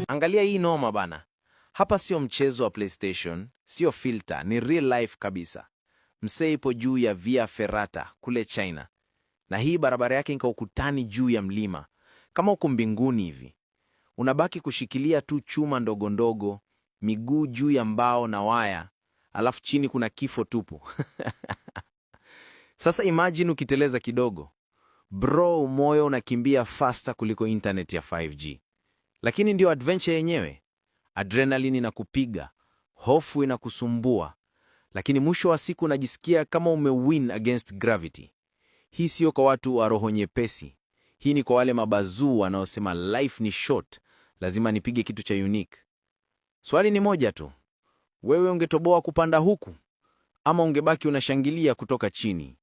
Angalia hii noma bana. Hapa sio mchezo wa PlayStation, sio filter, ni real life kabisa. Msee ipo juu ya Via Ferrata kule China. Na hii barabara yake iko ukutani juu ya mlima. Kama uko mbinguni hivi. Unabaki kushikilia tu chuma ndogo ndogo, miguu juu ya mbao na waya, alafu chini kuna kifo tupu. Sasa imagine ukiteleza kidogo. Bro, moyo unakimbia faster kuliko internet ya 5G. Lakini ndio adventure yenyewe. Adrenaline inakupiga, hofu inakusumbua, lakini mwisho wa siku unajisikia kama umewin against gravity. Hii sio kwa watu wa roho nyepesi. Hii ni kwa wale mabazuu wanaosema life ni short, lazima nipige kitu cha unique. Swali ni moja tu. Wewe ungetoboa kupanda huku ama ungebaki unashangilia kutoka chini?